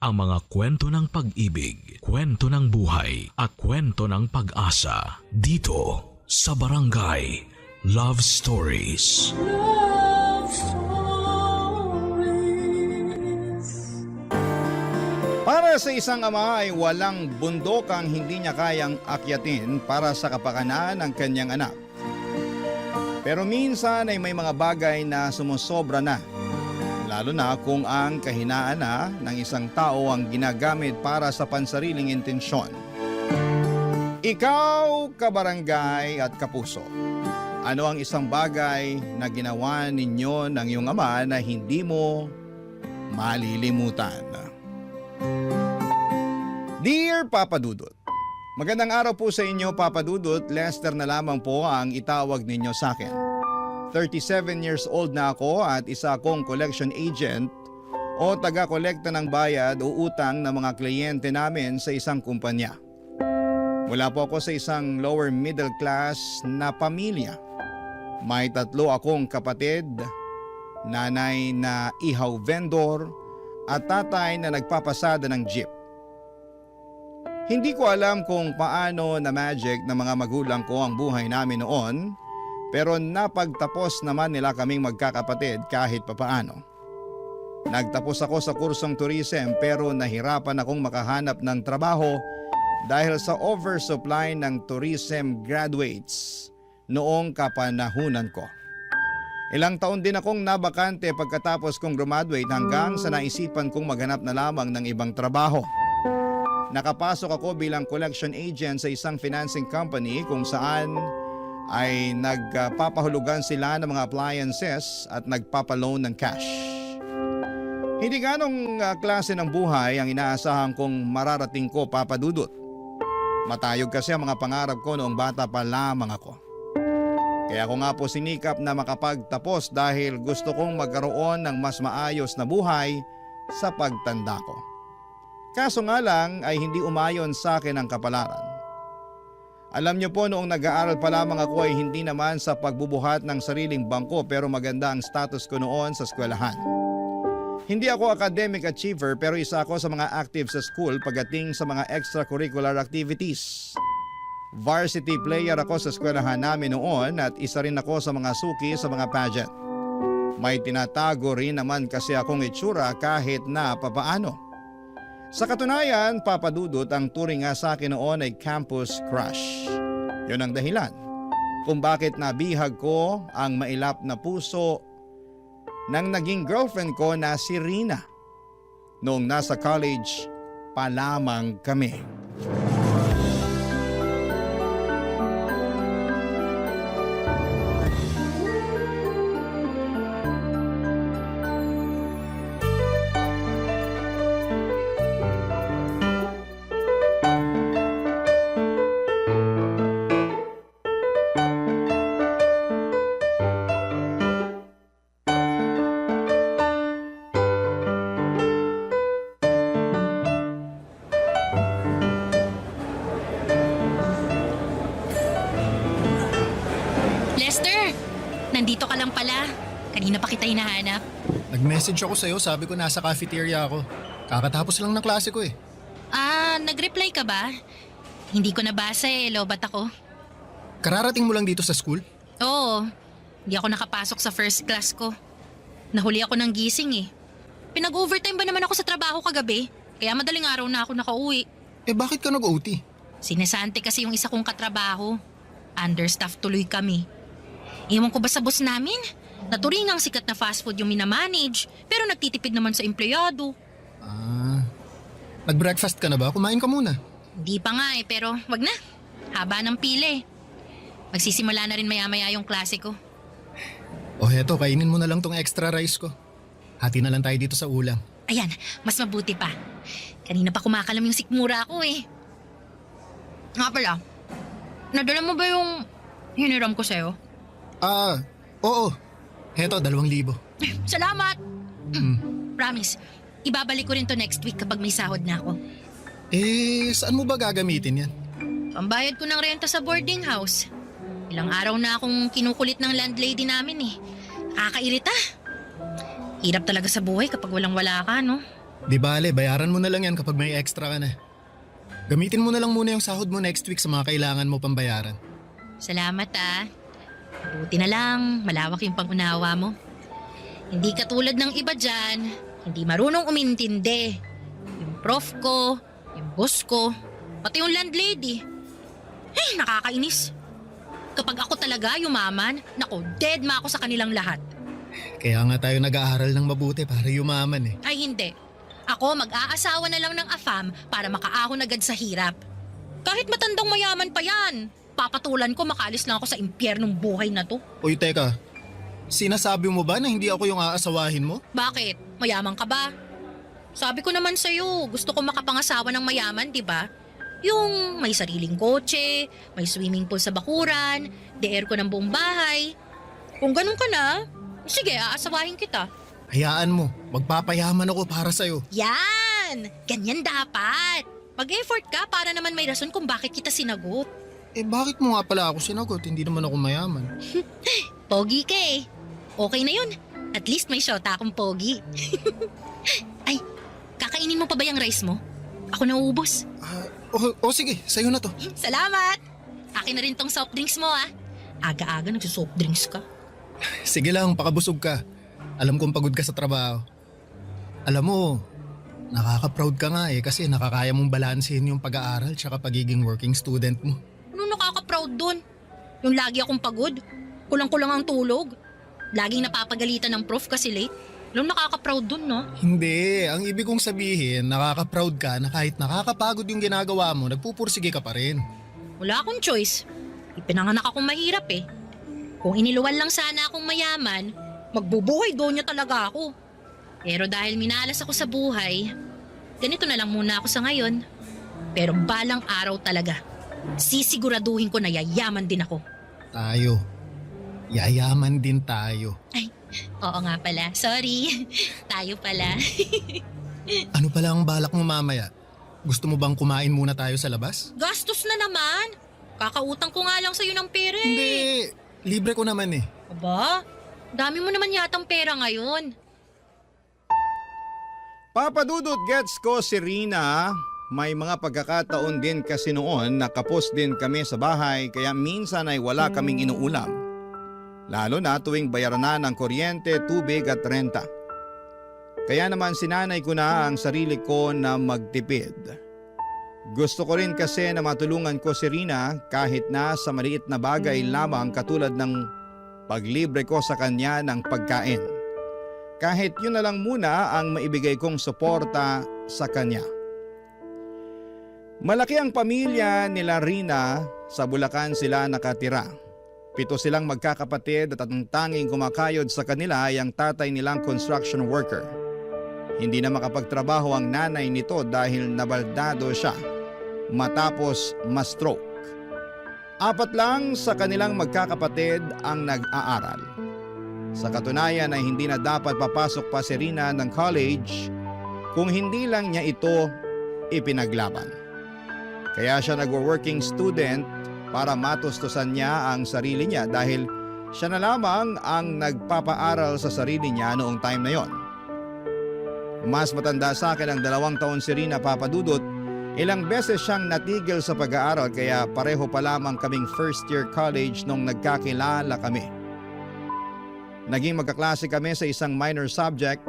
ang mga kwento ng pag-ibig, kwento ng buhay at kwento ng pag-asa dito sa Barangay Love Stories. Love Stories. Para sa isang ama ay walang bundok ang hindi niya kayang akyatin para sa kapakanan ng kanyang anak. Pero minsan ay may mga bagay na sumusobra na, lalo na kung ang kahinaan na ng isang tao ang ginagamit para sa pansariling intensyon. Ikaw, kabarangay at kapuso, ano ang isang bagay na ginawa ninyo ng iyong ama na hindi mo malilimutan? Dear Papa Dudut, magandang araw po sa inyo, Papa Dudut. Lester na lamang po ang itawag ninyo sa akin. 37 years old na ako at isa akong collection agent o taga-kolekta ng bayad o utang ng mga kliyente namin sa isang kumpanya. Mula po ako sa isang lower middle class na pamilya. May 3 akong kapatid, nanay na ihaw vendor at tatay na nagpapasada ng jeep. Hindi ko alam kung paano na magic ng mga magulang ko ang buhay namin noon, pero napagtapos naman nila kaming magkakapatid kahit papaano. Nagtapos ako sa kursong tourism pero nahirapan akong makahanap ng trabaho dahil sa oversupply ng tourism graduates noong kapanahunan ko. Ilang taon din akong nabakante pagkatapos kong graduate hanggang sa naisipan kong maghanap na lamang ng ibang trabaho. Nakapasok ako bilang collection agent sa isang financing company kung saan ay nagpapahulugan sila ng mga appliances at nagpapaloan ng cash. Hindi ganong klase ng buhay ang inaasahan kong mararating ko, Papa Dudut. Matayog kasi ang mga pangarap ko noong bata pa lamang ako. Kaya ako nga po sinikap na makapagtapos dahil gusto kong magkaroon ng mas maayos na buhay sa pagtanda ko. Kaso nga lang ay hindi umayon sa akin ang kapalaran. Alam niyo po, noong nag-aaral pa lamang ako ay hindi naman sa pagbubuhat ng sariling bangko pero maganda ang status ko noon sa eskwelahan. Hindi ako academic achiever pero isa ako sa mga active sa school pagdating sa mga extracurricular activities. Varsity player ako sa eskwelahan namin noon at isa rin ako sa mga suki sa mga pageant. May tinatago rin naman kasi akong itsura kahit na papaano. Sa katunayan, Papa Dudut, ang turing nga sa akin noon ay campus crush. Yun ang dahilan kung bakit nabihag ko ang mailap na puso ng naging girlfriend ko na si Rina noong nasa college pa lamang kami. Lester! Nandito ka lang pala. Kanina pa kita hinahanap. Nag-message ako sa'yo, sabi ko nasa cafeteria ako. Kakatapos lang ng klase ko eh. Nag-reply ka ba? Hindi ko nabasa lobat ako. Kararating mo lang dito sa school? Oo, hindi ako nakapasok sa first class ko. Nahuli ako ng gising Pinag-overtime ba naman ako sa trabaho kagabi? Kaya madaling araw na ako nakauwi. Bakit ka nag-OT? Sinesante kasi yung isa kong katrabaho. Understaff tuloy kami. Ewan ko ba sa boss namin? Naturingang sikat na fast food yung minamanage, pero nagtitipid naman sa empleyado. Nag-breakfast ka na ba? Kumain ka muna. Hindi pa nga pero wag na. Haba ng pila Magsisimula na rin maya-maya yung klase ko. O heto, kainin mo na lang tong extra rice ko. Hati na lang tayo dito sa ulam. Ayan, mas mabuti pa. Kanina pa kumakalam yung sikmura ko Nga pala, nadala mo ba yung hiniram ko sa'yo? Oo. Heto, 2,000. Salamat! Promise, ibabalik ko rin to next week kapag may sahod na ako. Saan mo ba gagamitin yan? Pambayad ko ng renta sa boarding house. Ilang araw na akong kinukulit ng landlady namin Nakakairita. Hirap talaga sa buhay kapag walang-wala ka, no? Di bale, bayaran mo na lang yan kapag may extra ka na. Gamitin mo na lang muna yung sahod mo next week sa mga kailangan mo pambayaran. Salamat ah. Buti na lang, malawak yung pangunawa mo. Hindi katulad ng iba dyan, hindi marunong umintindi. Yung prof ko, yung boss ko, pati yung landlady. Ay, nakakainis. Kapag ako talaga yumaman, nako, dead ma ako sa kanilang lahat. Kaya nga tayo nag-aaral ng mabuti para yumaman eh. Ay hindi. Ako mag-aasawa na lang ng afam para makaahon agad sa hirap. Kahit matandang mayaman pa yan, papatulan ko makalis lang ako sa impyernong buhay na to. Uy, teka. Sinasabi mo ba na hindi ako yung aasawahin mo? Bakit? Mayaman ka ba? Sabi ko naman sa'yo, gusto ko makapangasawa ng mayaman, di ba? Yung may sariling kotse, may swimming pool sa bakuran, de-air ko ng buong bahay. Kung ganun ka na, sige, aasawahin kita. Hayaan mo, magpapayaman ako para sa'yo. Yan! Ganyan dapat. Mag-effort ka para naman may rason kung bakit kita sinagot. Eh bakit mo nga pala ako sinagot? Hindi naman ako mayaman. Pogi ka eh. Okay na yun. At least may shota akong pogi. Ay, kakainin mo pa ba yung rice mo? Ako nauubos. Sige, sa'yo na to. Salamat! Akin na rin tong soft drinks mo ah. Aga-aga nagsusoft drinks ka. Sige lang, pakabusog ka. Alam kong pagod ka sa trabaho. Alam mo, nakaka-proud ka nga eh kasi nakakaya mong balansehin yung pag-aaral tsaka pagiging working student mo. Ano nakaka-proud dun? Yung lagi akong pagod? Kulang-kulang ang tulog? Laging napapagalitan ng prof kasi late? Anong nakaka-proud dun, no? Hindi, ang ibig kong sabihin, nakaka-proud ka na kahit nakakapagod yung ginagawa mo, nagpupursige ka pa rin. Wala akong choice. Ipinanganak akong mahirap eh. Kung iniluwan lang sana akong mayaman, magbubuhay doon niya talaga ako. Pero dahil minalas ako sa buhay, ganito na lang muna ako sa ngayon. Pero balang araw talaga, sisiguraduhin ko na yayaman din ako. Tayo. Yayaman din tayo. Ay, oo nga pala. Sorry. Tayo pala. Ano pala ang balak mo mamaya? Gusto mo bang kumain muna tayo sa labas? Gastos na naman. Kakautang ko nga lang sa'yo ng pera eh. Hindi, libre ko naman eh. Aba, dami mo naman yatang pera ngayon. Papadudot gets ko si Rina. May mga pagkakataon din kasi noon na kapos din kami sa bahay kaya minsan ay wala kaming inuulam. Lalo na tuwing bayaran na ng kuryente, tubig at renta. Kaya naman sinanay ko na ang sarili ko na magtipid. Gusto ko rin kasi na matulungan ko si Rina kahit na sa maliit na bagay lamang katulad ng paglibre ko sa kanya ng pagkain. Kahit yun na lang muna ang maibigay kong suporta sa kanya. Malaki ang pamilya nila Rina, sa Bulacan sila nakatira. 7 silang magkakapatid at ang tanging kumakayod sa kanila ay ang tatay nilang construction worker. Hindi na makapagtrabaho ang nanay nito dahil nabaldado siya matapos ma-stroke. 4 lang sa kanilang magkakapatid ang nag-aaral. Sa katunayan ay hindi na dapat papasok pa si Rina ng college kung hindi lang niya ito ipinaglaban. Kaya siya nagwo-working student para matustusan niya ang sarili niya dahil siya na lamang ang nagpapaaral sa sarili niya noong time na yon. Mas matanda sa akin ang 2 taon si Rina, Papadudot. Ilang beses siyang natigil sa pag-aaral kaya pareho pa lamang kaming first year college nung nagkakilala kami. Naging magkaklase kami sa isang minor subject.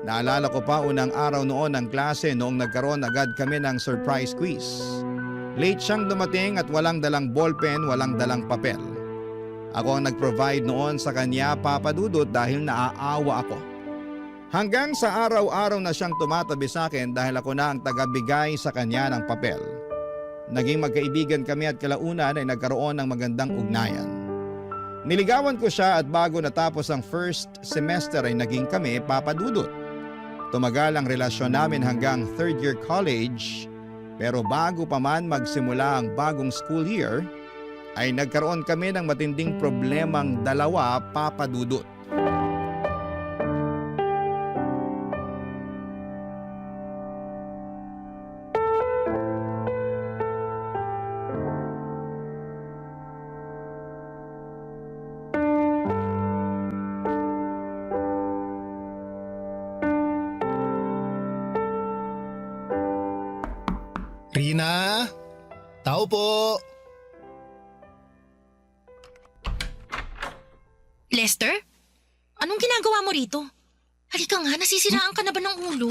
Naalala ko pa unang araw noon ng klase noong nagkaroon agad kami ng surprise quiz. Late siyang dumating at walang dalang ballpen, walang dalang papel. Ako ang nag-provide noon sa kanya, Papadudot, dahil naaawa ako. Hanggang sa araw-araw na siyang tumatabi sa akin dahil ako na ang tagabigay sa kanya ng papel. Naging magkaibigan kami at kalaunan ay nagkaroon ng magandang ugnayan. Niligawan ko siya at bago natapos ang first semester ay naging kami, Papadudot. Tumagal ang relasyon namin hanggang 3rd year college, pero bago pa man magsimula ang bagong school year, ay nagkaroon kami ng matinding problemang dalawa, Papadudot. Rina? Tao po! Lester? Anong ginagawa mo rito? Halika nga, nasisiraan ka na ba ng ulo?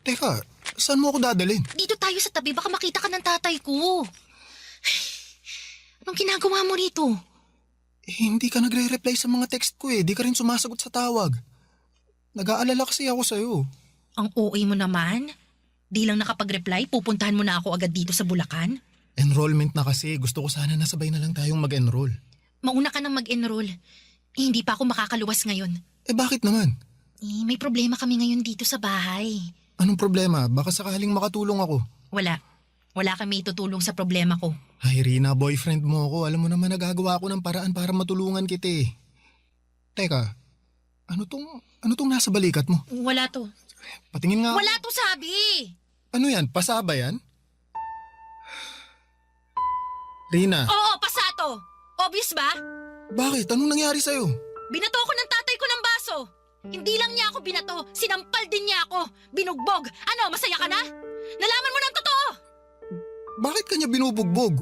Teka, saan mo ako dadalhin? Dito tayo sa tabi, baka makita ka ng tatay ko. Anong ginagawa mo rito? Hindi ka nagre-reply sa mga text ko eh. Di ka rin sumasagot sa tawag. Nag-aalala kasi ako sa'yo. Ang OA mo naman. Di lang nakapag-reply, pupuntahan mo na ako agad dito sa Bulacan. Enrollment na kasi. Gusto ko sana nasabay na lang tayong mag-enroll. Mauna ka nang mag-enroll. Hindi pa ako makakaluwas ngayon. Bakit naman? May problema kami ngayon dito sa bahay. Anong problema? Baka sakaling makatulong ako. Wala. Wala kami itutulong sa problema ko. Ay Rina, boyfriend mo ako. Alam mo naman nagagawa ko ng paraan para matulungan kita eh. Teka, ano tong nasa balikat mo? Wala to. Patingin nga. Wala to sabi! Ano yan? Pasaba yan? Rina, Oo, pasato! Obvious ba? bakit? Anong nangyari sa'yo? Binato ako ng tatay ko ng baso. Hindi lang niya ako binato, sinampal din niya ako. Binugbog. Ano, masaya ka na? Nalaman mo ng totoo! Bakit kanya binubugbog?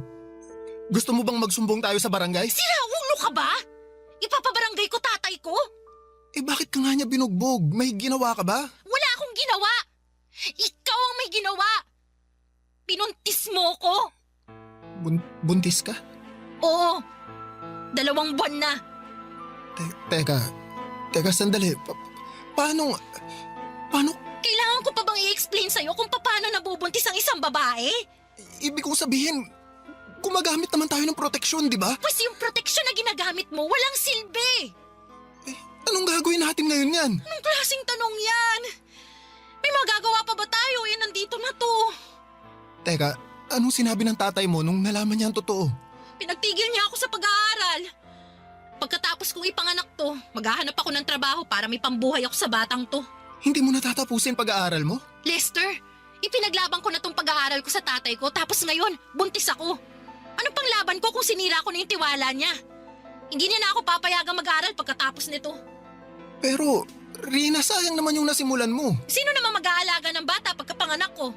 Gusto mo bang magsumbong tayo sa barangay? Sira ulo ka ba? Ipapabarangay ko tatay ko? Bakit ka nga niya binugbog? May ginawa ka ba? Wala akong ginawa! Ikaw ang may ginawa! Pinuntis mo ko! Buntis ka? Oo, 2 buwan na. Teka sandali. Paano? Kailangan ko pa bang i-explain sa'yo kung paano nabubuntis ang isang babae? Ibig kong sabihin, gumagamit naman tayo ng proteksyon, di ba? Pues yung proteksyon na ginagamit mo, walang silbi! Anong gagawin natin ngayon yan? Anong klaseng tanong yan? May magagawa pa ba tayo? Nandito na to. Teka, anong sinabi ng tatay mo nung nalaman niya ang totoo? Pinagtigil niya ako sa pag-aaral. Pagkatapos kong ipanganak to, maghahanap ako ng trabaho para may pambuhay ako sa batang to. Hindi mo natatapusin pag-aaral mo? Lester, ipinaglaban ko na tong pag-aaral ko sa tatay ko tapos ngayon, buntis ako. Ano pang laban ko kung sinira ko na yung tiwala niya? Hindi niya na ako papayagang mag-aaral pagkatapos nito. Pero, Rina, sayang naman yung nasimulan mo. Sino naman mag-aalaga ng bata pagkapanganak ko?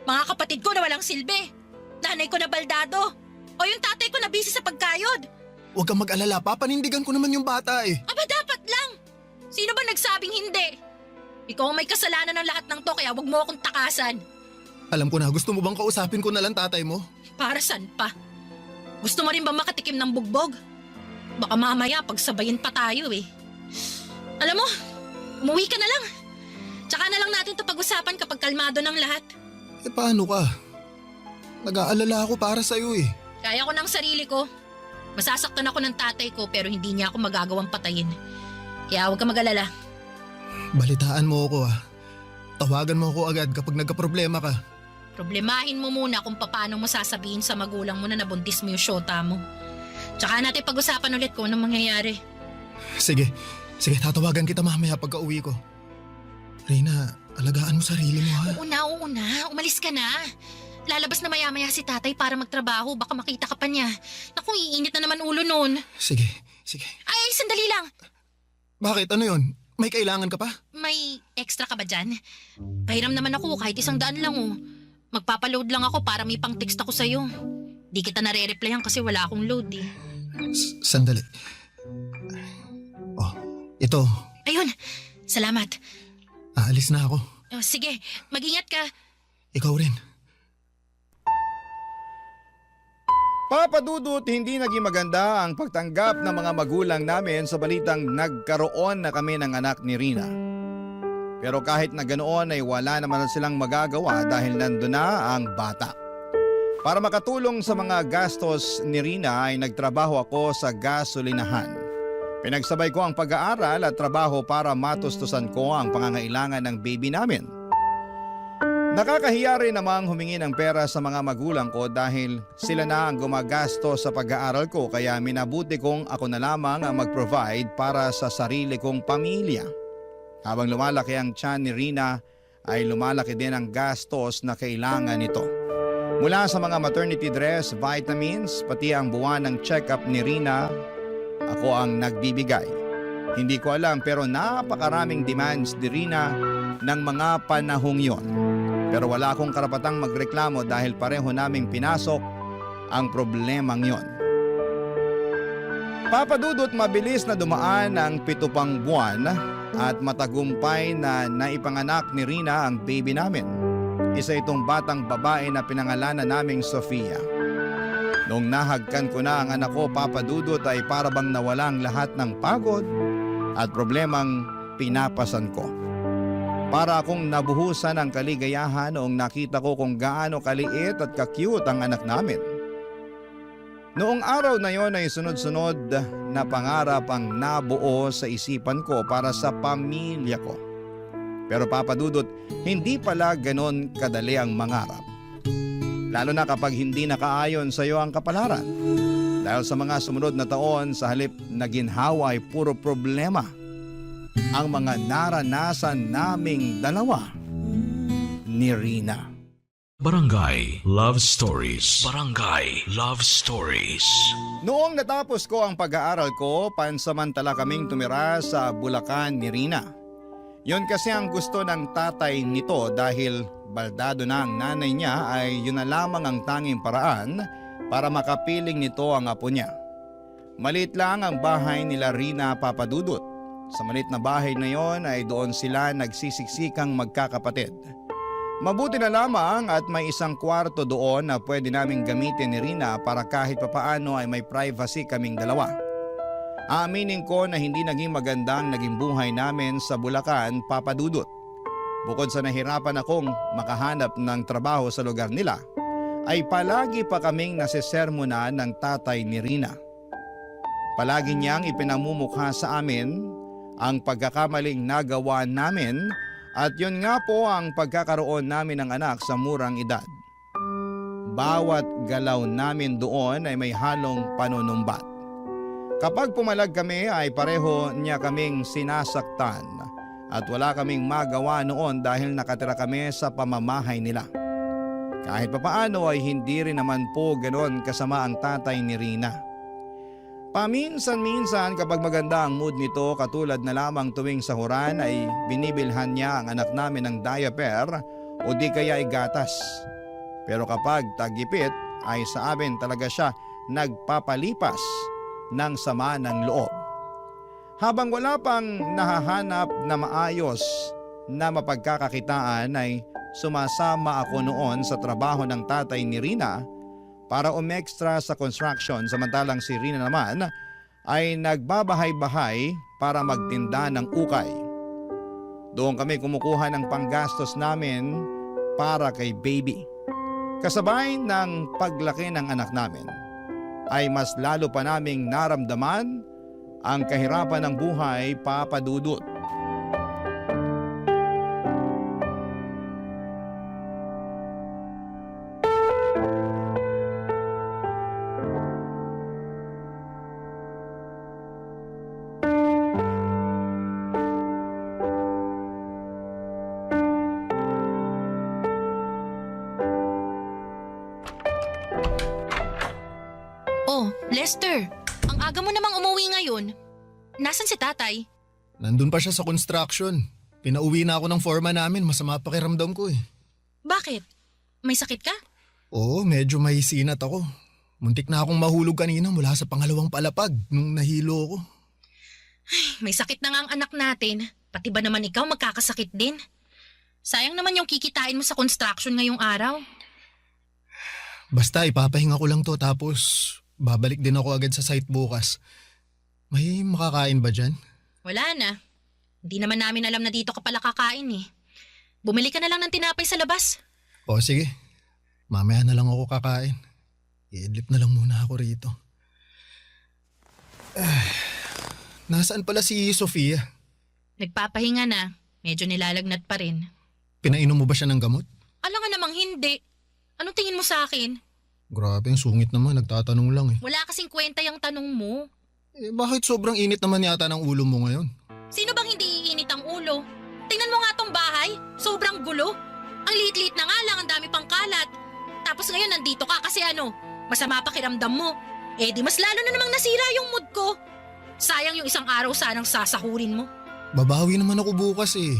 Mga kapatid ko na walang silbi. Nanay ko na baldado. O yung tatay ko na busy sa pagkayod. Huwag kang mag-alala, papanindigan ko naman yung bata eh. Aba dapat lang. Sino ba nagsabing hindi? Ikaw ang may kasalanan ng lahat ng to kaya wag mo akong takasan. Alam ko na, gusto mo bang kausapin ko na lang tatay mo? Para saan pa? Gusto mo rin ba makatikim ng bugbog? Baka mamaya pagsabayin pa tayo eh. Alam mo, umuwi ka na lang. Tsaka na lang natin to pag-usapan kapag kalmado ng lahat. Paano ka? Nag-aalala ako para sa'yo eh. Kaya ko ng sarili ko. Masasaktan ako ng tatay ko pero hindi niya ako magagawang patayin. Kaya huwag ka mag-alala. Balitaan mo ako ah. Tawagan mo ako agad kapag nagka-problema ka. Problemahin mo muna kung paano mo sasabihin sa magulang mo na nabuntis mo yung syota mo. Tsaka natin pag-usapan ulit kung anong mangyayari. Sige, tatawagan kita mamaya pagka uwi ko. Reyna, alagaan mo sarili mo ha. Oo na. Umalis ka na. Lalabas na maya-maya si tatay para magtrabaho. Baka makita ka pa niya. Naku, iinit na naman ulo nun. Sige. Ay, sandali lang. Bakit? Ano yun? May kailangan ka pa? May extra ka ba dyan? Pahiram naman ako kahit 100 lang oh. Magpapaload lang ako para may pang-text ako sa'yo. Di kita nare-replyan kasi wala akong load eh. Sandali. Oh, ito. Ayun, salamat. Aalis na ako. Oh, sige, mag-ingat ka. Ikaw rin. Papadudot, hindi naging maganda ang pagtanggap ng mga magulang namin sa balitang nagkaroon na kami ng anak ni Rina. Pero kahit na ganoon ay wala naman silang magagawa dahil nandun na ang bata. Para makatulong sa mga gastos ni Rina ay nagtrabaho ako sa gasolinahan. Pinagsabay ko ang pag-aaral at trabaho para matustusan ko ang pangangailangan ng baby namin. Nakakahiya rin namang humingi ng pera sa mga magulang ko dahil sila na ang gumagastos sa pag-aaral ko kaya minabuti kong ako na lamang ang mag-provide para sa sarili kong pamilya. Habang lumalaki ang tiyan ni Rina ay lumalaki din ang gastos na kailangan nito. Mula sa mga maternity dress, vitamins, pati ang buwan ng check-up ni Rina, ako ang nagbibigay. Hindi ko alam pero napakaraming demands ni Rina ng mga panahong yon. Pero wala akong karapatang magreklamo dahil pareho naming pinasok ang problemang yon. Papa Dudut, mabilis na dumaan ang 7 pang buwan at matagumpay na naipanganak ni Rina ang baby namin. Isa itong batang babae na pinangalanan naming Sofia. Noong nahagkan ko na ang anak ko, Papa Dudut, ay para bang nawalang lahat ng pagod at problemang pinapasan ko. Para akong nabuhusan ng kaligayahan noong nakita ko kung gaano kaliit at ka-cute ang anak namin. Noong araw na yon ay sunod-sunod na pangarap ang nabuo sa isipan ko para sa pamilya ko. Pero Papa Dudut, hindi pala ganon kadali ang mangarap. Lalo na kapag hindi nakaayon sa iyo ang kapalaran. Dahil sa mga sumunod na taon, sa halip na ginhawa ay puro problema ang mga naranasan naming dalawa ni Rina. Barangay Love Stories. Barangay Love Stories. Noong natapos ko ang pag-aaral ko, pansamantala kaming tumira sa Bulacan ni Rina. Yon kasi ang gusto ng tatay nito dahil baldado na ang nanay niya ay yun na lamang ang tanging paraan para makapiling nito ang apo niya. Maliit lang ang bahay nila Rina, Papa Dudut. Sa maliit na bahay na yon ay doon sila nagsisiksikang magkakapatid. Mabuti na lamang at may isang kwarto doon na pwede naming gamitin ni Rina para kahit papaano ay may privacy kaming dalawa. Aaminin ko na hindi naging magandang naging buhay namin sa Bulacan, Papa Dudut. Bukod sa nahirapan akong makahanap ng trabaho sa lugar nila, ay palagi pa kaming nasisermonan ng tatay ni Rina. Palagi niyang ipinamumukha sa amin ang pagkakamaling nagawa namin. At yun nga po ang pagkakaroon namin ng anak sa murang edad. Bawat galaw namin doon ay may halong panunumbat. Kapag pumalag kami ay pareho niya kaming sinasaktan at wala kaming magawa noon dahil nakatira kami sa pamamahay nila. Kahit papaano ay hindi rin naman po ganoon kasama ang tatay ni Rina. Paminsan-minsan kapag maganda ang mood nito, katulad na lamang tuwing sahuran ay binibilhan niya ang anak namin ng diaper o di kaya ay gatas. Pero kapag tagipit ay sa amin talaga siya nagpapalipas ng sama ng loob. Habang wala pang nahahanap na maayos na mapagkakakitaan ay sumasama ako noon sa trabaho ng tatay ni Rina para umextra sa construction, samantalang si Rina naman ay nagbabahay-bahay para magtinda ng ukay. Doon kami kumukuha ng panggastos namin para kay baby. Kasabay ng paglaki ng anak namin ay mas lalo pa naming naramdaman ang kahirapan ng buhay, Papa Dudut. Oh, Lester, ang aga mo namang umuwi ngayon. Nasaan si tatay? Nandun pa siya sa construction. Pinauwi na ako ng foreman namin, masama pakiramdam ko eh. Bakit? May sakit ka? Oo, medyo may sinat ako. Muntik na akong mahulog kanina mula sa pangalawang palapag nung nahilo ako. May sakit na nga ang anak natin. Pati ba naman ikaw magkakasakit din? Sayang naman yung kikitain mo sa construction ngayong araw. Basta ipapahinga ko lang to tapos babalik din ako agad sa site bukas. May makakain ba dyan? Wala na. Hindi naman namin alam na dito ka pala kakain eh. Bumili ka na lang ng tinapay sa labas. O sige, mamaya na lang ako kakain. I-edlip na lang muna ako rito. Nasaan pala si Sofia? Nagpapahinga na. Medyo nilalagnat pa rin. Pinainom mo ba siya ng gamot? Alam nga namang hindi. Anong tingin mo sa akin? Grabe, ang sungit naman. Nagtatanong lang eh. Wala kasing kwenta yung tanong mo. Bakit sobrang init naman yata ng ulo mo ngayon? Sino bang hindi iinit ang ulo? Tingnan mo nga tong bahay. Sobrang gulo. Ang liit-liit na nga lang, ang dami pang kalat. Tapos ngayon nandito ka kasi masama pakiramdam mo. Eh di mas lalo na namang nasira yung mood ko. Sayang yung isang araw sanang sasahurin mo. Babawi naman ako bukas eh.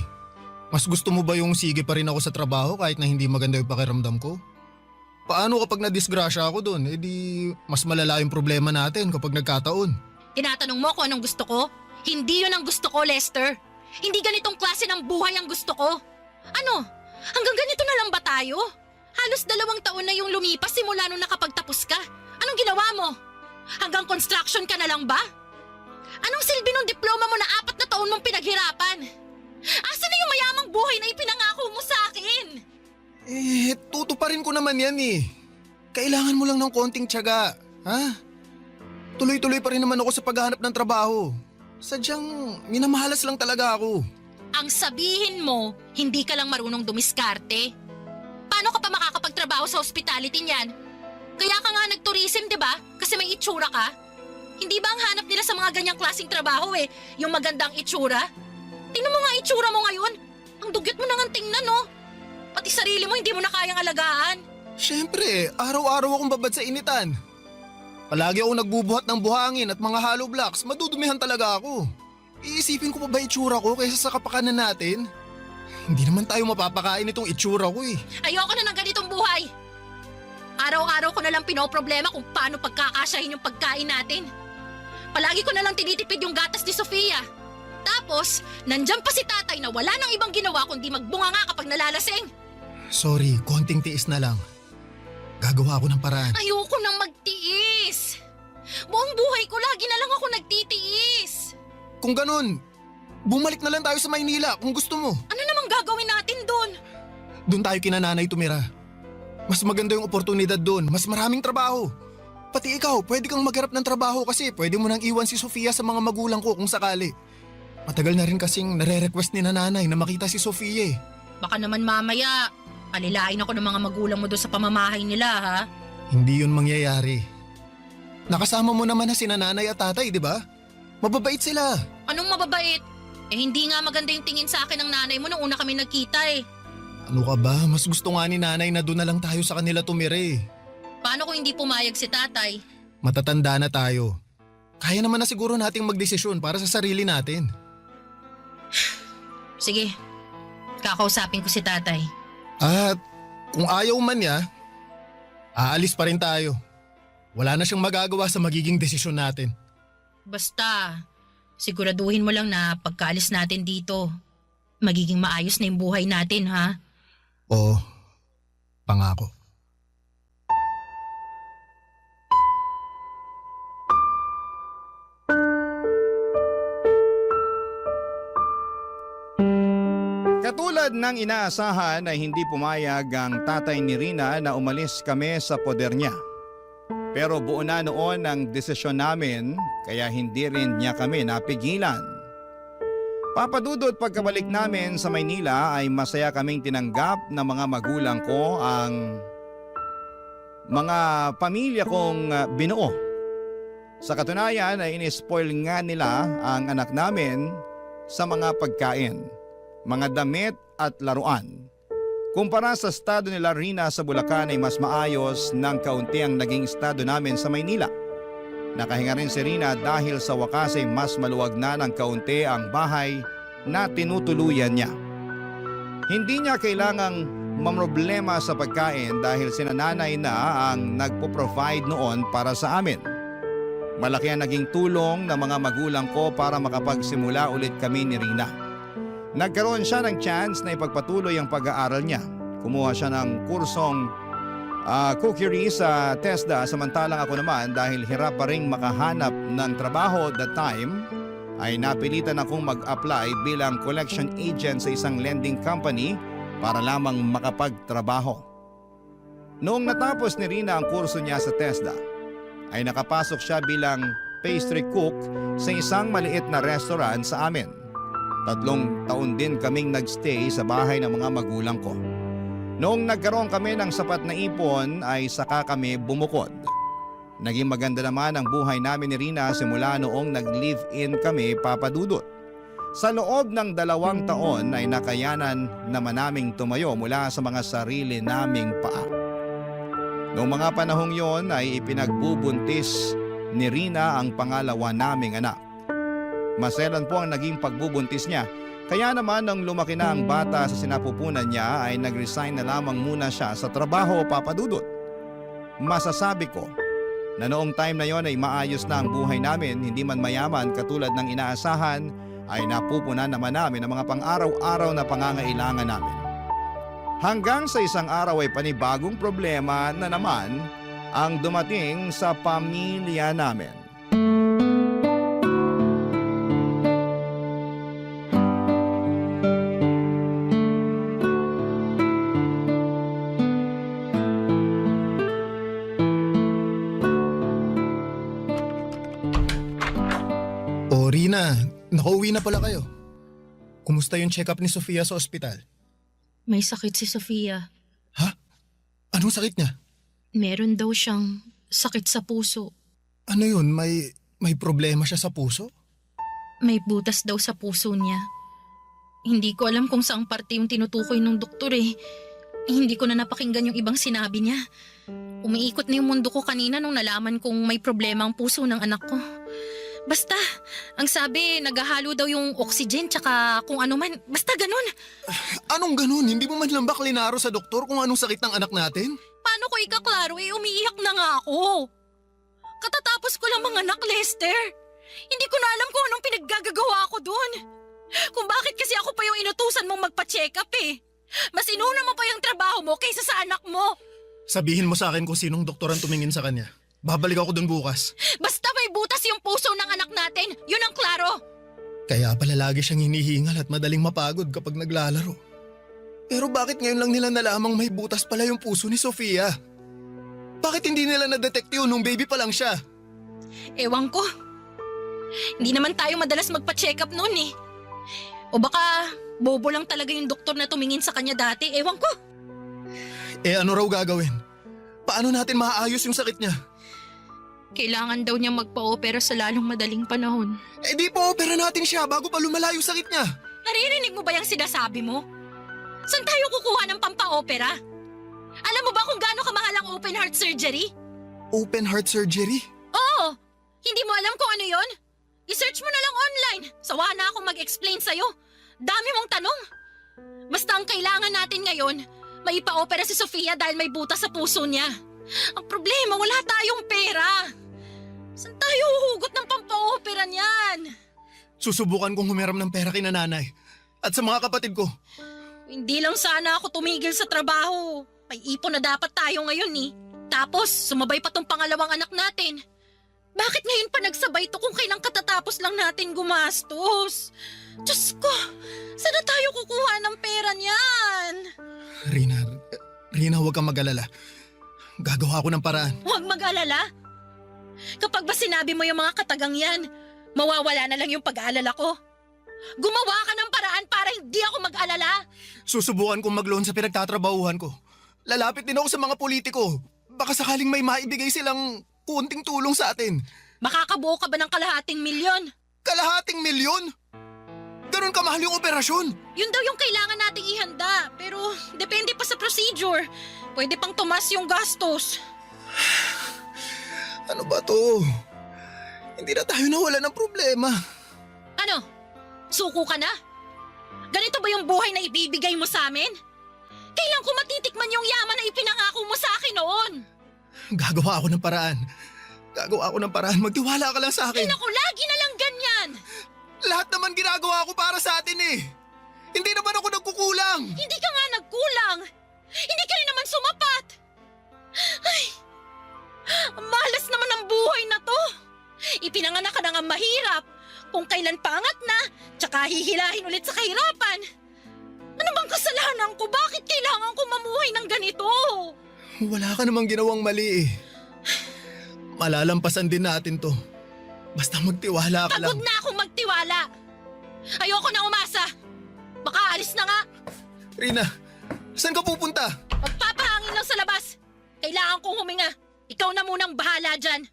Mas gusto mo ba yung sige pa rin ako sa trabaho kahit na hindi maganda yung pakiramdam ko? Paano kapag nadisgrasya ako doon? Eh di mas malala yung problema natin kapag nagkataon. Tinatanong mo kung anong gusto ko? Hindi yun ang gusto ko, Lester. Hindi ganitong klase ng buhay ang gusto ko. Ano? Hanggang ganito na lang ba tayo? Halos 2 taon na yung lumipas simula nung nakapagtapos ka. Anong ginawa mo? Hanggang construction ka na lang ba? Anong silbi ng diploma mo na 4 na taon mong pinaghirapan? Asan na yung mayamang buhay na ipinangako mo sa akin? Eh, tutuparin ko naman yan eh. Kailangan mo lang ng konting tiyaga, ha? Tuloy-tuloy pa rin naman ako sa paghahanap ng trabaho. Sadyang minamahalas lang talaga ako. Ang sabihin mo, hindi ka lang marunong dumiskarte. Paano ka pa makakapagtrabaho sa hospitality niyan? Kaya ka nga nag-tourism, di ba? Kasi may itsura ka. Hindi ba ang hanap nila sa mga ganyang klaseng trabaho yung magandang itsura? Tingnan mo nga itsura mo ngayon. Ang dugyot mo na nga tingnan, no? Pati sarili mo hindi mo na kayang alagaan. Siyempre, araw-araw akong babad sa initan. Palagi akong nagbubuhat ng buhangin at mga hollow blocks, madudumihan talaga ako. Iisipin ko pa ba itsura ko kaysa sa kapakanan natin? Hindi naman tayo mapapakain itong itsura ko eh. Ayoko na ng ganitong buhay. Araw-araw ko na lang pinoproblema kung paano pagkakasyahin yung pagkain natin. Palagi ko na lang tinitipid yung gatas ni Sofia. Tapos, nandyan pa si tatay na wala nang ibang ginawa kundi magbunga nga kapag nalalasing. Sorry, konting tiis na lang. Gagawa ako ng paraan. Ayoko nang magtiis. Buong buhay ko lagi na lang ako nagtitiis. Kung ganun, bumalik na lang tayo sa Maynila kung gusto mo. Ano namang gagawin natin doon? Doon tayo kina nanay tumira. Mas maganda yung oportunidad doon, mas maraming trabaho. Pati ikaw, pwede kang magharap ng trabaho kasi pwede mo nang iwan si Sofia sa mga magulang ko kung sakali. Matagal na rin kasing nare-request ni nanay na makita si Sofia eh. Baka naman mamaya, alilain ako ng mga magulang mo doon sa pamamahay nila, ha? Hindi yun mangyayari. Nakasama mo naman na sina nanay at tatay, di ba? Mababait sila. Anong mababait? Eh hindi nga maganda yung tingin sa akin ng nanay mo nung una kami nagkita eh. Ano ka ba? Mas gusto nga ni nanay na doon na lang tayo sa kanila tumira eh. Paano kung hindi pumayag si tatay? Matatanda na tayo. Kaya naman na siguro nating magdesisyon para sa sarili natin. Sige, kakausapin ko si tatay. At kung ayaw man niya, aalis pa rin tayo. Wala na siyang magagawa sa magiging desisyon natin. Basta, siguraduhin mo lang na pagkaalis natin dito, magiging maayos na yung buhay natin, ha? Oo, pangako. Katulad ng inaasahan ay hindi pumayag ang tatay ni Rina na umalis kami sa poder niya. Pero buo na noon ang desisyon namin kaya hindi rin niya kami napigilan. Papadudot pagkabalik namin sa Maynila ay masaya kaming tinanggap ng mga magulang ko ang mga pamilya kong binuo. Sa katunayan ay inispoil nga nila ang anak namin sa mga pagkain, mga damit at laruan. Kumpara sa estado nila Rina sa Bulacan ay mas maayos ng kaunti ang naging estado namin sa Maynila. Nakahinga rin si Rina dahil sa wakas ay mas maluwag na ng kaunti ang bahay na tinutuluyan niya. Hindi niya kailangang mamroblema sa pagkain dahil sinananay na ang nagpo-provide noon para sa amin. Malaki ang naging tulong ng mga magulang ko para makapagsimula ulit kami ni Rina. Nagkaroon siya ng chance na ipagpatuloy ang pag-aaral niya. Kumuha siya ng kursong cookery sa TESDA samantalang ako naman dahil hirap pa rin makahanap ng trabaho at that time ay napilitan akong mag-apply bilang collection agent sa isang lending company para lamang makapagtrabaho. Noong natapos ni Rina ang kurso niya sa TESDA ay nakapasok siya bilang pastry cook sa isang maliit na restaurant sa amin. 3 taon din kaming nagstay sa bahay ng mga magulang ko. Noong nagkaroon kami ng sapat na ipon ay saka kami bumukod. Naging maganda naman ang buhay namin ni Rina simula noong nag-live-in kami papadudot. Sa loob ng 2 taon ay nakayanan naman naming tumayo mula sa mga sarili naming paa. Noong mga panahong yon ay ipinagbubuntis ni Rina ang pangalawa naming anak. Maselan po ang naging pagbubuntis niya Kaya naman nang lumaki na ang bata sa sinapupunan niya ay nag-resign na lamang muna siya sa trabaho, Papa Dudut. Masasabi ko na noong time na yon ay maayos na ang buhay namin, hindi man mayaman katulad ng inaasahan, ay napupunan naman namin ang mga pang-araw-araw na pangangailangan namin. Hanggang sa isang araw ay panibagong problema na naman ang dumating sa pamilya namin. O Rina, nakauwi na pala kayo. Kumusta yung check-up ni Sofia sa ospital? May sakit si Sofia. Ha? Anong sakit niya? Meron daw siyang sakit sa puso. Ano yun? May problema siya sa puso? May butas daw sa puso niya. Hindi ko alam kung saang parte yung tinutukoy ng doktor eh. Hindi ko na napakinggan yung ibang sinabi niya. Umiikot na yung mundo ko kanina nung nalaman kong may problema ang puso ng anak ko. Basta, ang sabi, naghahalo daw yung oxygen tsaka kung ano man. Basta ganun. Anong ganun? Hindi mo man lang ba klinaro sa doktor kung anong sakit ng anak natin? Paano ko ikaklaro eh, umiiyak na nga ako. Katatapos ko lang manganak, Lester. Hindi ko na alam kung anong pinaggagawa ko dun. Kung bakit kasi ako pa yung inutusan mong magpa-check up eh. Mas inuna mo pa yung trabaho mo kaysa sa anak mo. Sabihin mo sa akin kung sinong doktor ang tumingin sa kanya. Babalik ako dun bukas. Basta may butas yung puso ng anak natin, yun ang klaro. Kaya pala lagi siyang hinihingal at madaling mapagod kapag naglalaro. Pero bakit ngayon lang nila nalamang may butas pala yung puso ni Sofia? Bakit hindi nila na-detect yun nung baby pa lang siya? Ewan ko. Hindi naman tayo madalas magpa-check up noon eh. O baka bobo lang talaga yung doktor na tumingin sa kanya dati, ewan ko. Eh ano raw gagawin? Paano natin maaayos yung sakit niya? Kailangan daw niya magpa-opera sa lalong madaling panahon. Eh di pa opera natin siya bago pa lumala yung sakit niya. Naririnig mo ba yung sinasabi mo? Saan tayo kukuha ng pampa-opera? Alam mo ba kung gaano kamahal ang open heart surgery? Open heart surgery? Oo! Hindi mo alam kung ano yon? I-search mo na lang online. Sawa na akong mag-explain sa'yo. Dami mong tanong. Basta ang kailangan natin ngayon, may ipa-opera si Sofia dahil may butas sa puso niya. Ang problema, wala tayong pera. Saan tayo huhugot ng pampa-opera niyan? Susubukan kong humiram ng pera kina nanay at sa mga kapatid ko. Hindi lang sana ako tumigil sa trabaho. May ipon na dapat tayo ngayon eh. Tapos, sumabay pa tong pangalawang anak natin. Bakit ngayon pa nagsabay to kung kailang katatapos lang natin gumastos? Diyos ko, saan na tayo kukuha ng pera niyan? Rina, huwag kang mag-alala. Gagawa ko ng paraan. Huwag mag-alala. Kapag ba sinabi mo yung mga katagang yan, mawawala na lang yung pag-aalala ko. Gumawa ka ng paraan para hindi ako mag-alala. Susubukan kong mag-loan sa pinagtatrabahuhan ko. Lalapit din ako sa mga politiko. Baka sakaling may maibigay silang kunting tulong sa atin. Makakabuo ka ba ng kalahating milyon? Kalahating milyon? Ganun kamahal yung operasyon? Yun daw yung kailangan nating ihanda. Pero depende pa sa procedure. Pwede pang tumas yung gastos. Ano ba to? Hindi na tayo nawala ng problema. Ano? Suko ka na? Ganito ba yung buhay na ibibigay mo sa amin? Kailan ko matitikman yung yaman na ipinangako mo sa akin noon? Gagawa ako ng paraan. Magtiwala ka lang sa Ay akin. naku, lagi na lang ganyan. Lahat naman ginagawa ko para sa atin eh. Hindi naman ako nagkukulang. Hindi ka nga nagkulang. Hindi ka rin naman sumapat. Ay, ang malas naman ang buhay na to. Ipinanganak ka na nga mahirap. Kung kailan paangat na, tsaka hihilahin ulit sa kahirapan. Ano bang kasalanan ko? Bakit kailangan ko mamuhay ng ganito? Wala ka namang ginawang mali eh. Malalampasan din natin to. Basta magtiwala ka lang. Pagod na akong magtiwala. Ayoko na umasa. Baka alis na nga. Rina, saan ka pupunta? Magpapahangin lang sa labas. Kailangan kong huminga. Ikaw na munang bahala dyan.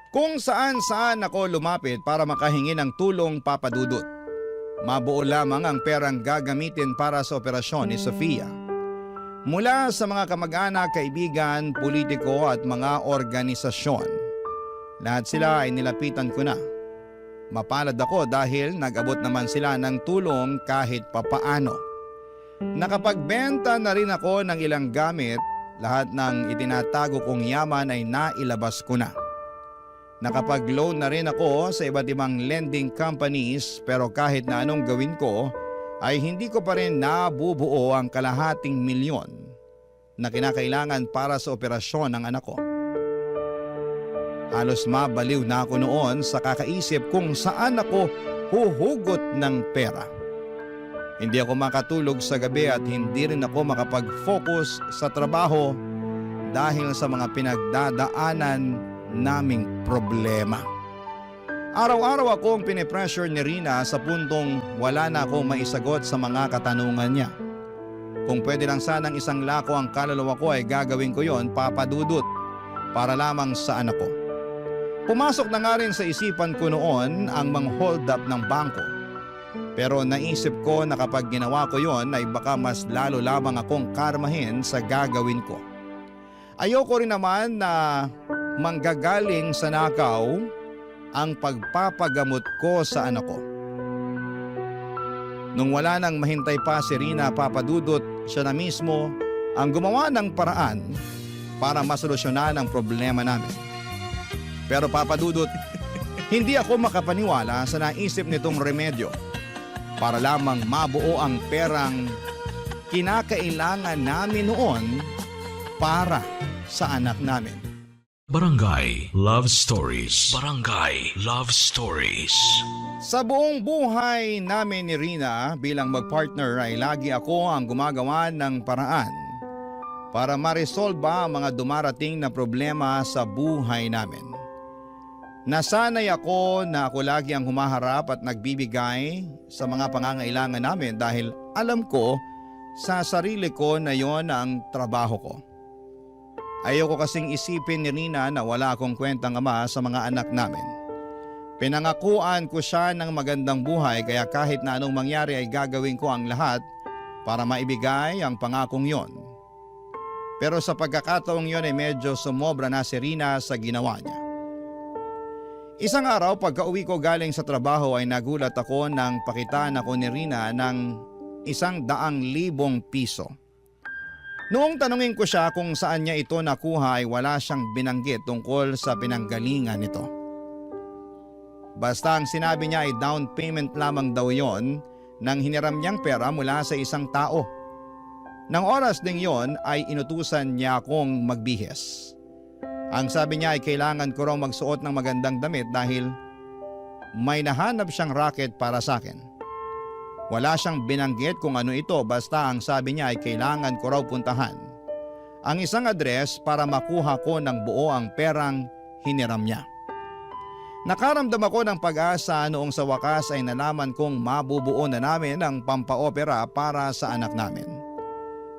Kung saan-saan ako lumapit para makahingi ng tulong, Papa Dudut. Mabuo lamang ang perang gagamitin para sa operasyon ni Sofia. Mula sa mga kamag-anak, kaibigan, politiko at mga organisasyon. Lahat sila ay nilapitan ko na. mapalad ako dahil nag-abot naman sila ng tulong kahit papaano. Nakapagbenta na rin ako ng ilang gamit, lahat ng itinatago kong yaman ay nailabas ko na. Nakapag-loan na rin ako sa iba't ibang lending companies pero kahit na anong gawin ko ay hindi ko pa rin nabubuo ang kalahating milyon na kinakailangan para sa operasyon ng anak ko. Halos mabaliw na ako noon sa kakaisip kung saan ako huhugot ng pera. Hindi ako makatulog sa gabi at hindi rin ako makapag-focus sa trabaho dahil sa mga pinagdadaanan naming problema. Araw-araw akong pinipressure ni Rina sa puntong wala na akong maisagot sa mga katanungan niya. Kung pwede lang sanang isang lako ang kaluluwa ko ay gagawin ko yon, Papa Dudut, para lamang sa anak ko. Pumasok na nga rin sa isipan ko noon ang mang-hold up ng bangko. Pero naisip ko na kapag ginawa ko yon ay baka mas lalo lamang akong karmahin sa gagawin ko. Ayoko rin naman na manggagaling sa nakaw ang pagpapagamot ko sa anak ko. Nung wala nang mahintay pa si Rina, Papa Dudut, siya na mismo ang gumawa ng paraan para masolusyonan ang problema namin. Pero Papa Dudut, hindi ako makapaniwala sa naisip nitong remedyo para lamang mabuo ang perang kinakailangan namin noon para sa anak namin. Barangay Love Stories. Barangay Love Stories. Sa buong buhay namin ni Rina bilang magpartner ay lagi ako ang gumagawa ng paraan para ma-resolve ang mga dumarating na problema sa buhay namin. Nasanay ako na ako lagi ang humaharap at nagbibigay sa mga pangangailangan namin dahil alam ko sa sarili ko na yon ang trabaho ko. Ayoko kasing isipin ni Rina na wala akong kwentang ama sa mga anak namin. Pinangakuan ko siya ng magandang buhay kaya kahit na anong mangyari ay gagawin ko ang lahat para maibigay ang pangakong yon. Pero sa pagkakataong yon ay medyo sumobra na si Rina sa ginawa niya. Isang araw pagka-uwi ko galing sa trabaho ay nagulat ako nang pakitaan ako ni Rina ng 100,000 piso. Noong tanungin ko siya kung saan niya ito nakuha ay wala siyang binanggit tungkol sa pinanggalingan nito. Basta ang sinabi niya ay down payment lamang daw yon nang hiniram niyang pera mula sa isang tao. Nang oras ding yon ay inutusan niya akong magbihis. Ang sabi niya ay kailangan ko raw magsuot ng magandang damit dahil may nahanap siyang racket para sa akin. Wala siyang binanggit kung ano ito basta ang sabi niya ay kailangan ko raw puntahan ang isang address para makuha ko ng buo ang perang hiniram niya. Nakaramdam ako ng pag-asa noong sa wakas ay nalaman kong mabubuo na namin ang pampaopera para sa anak namin.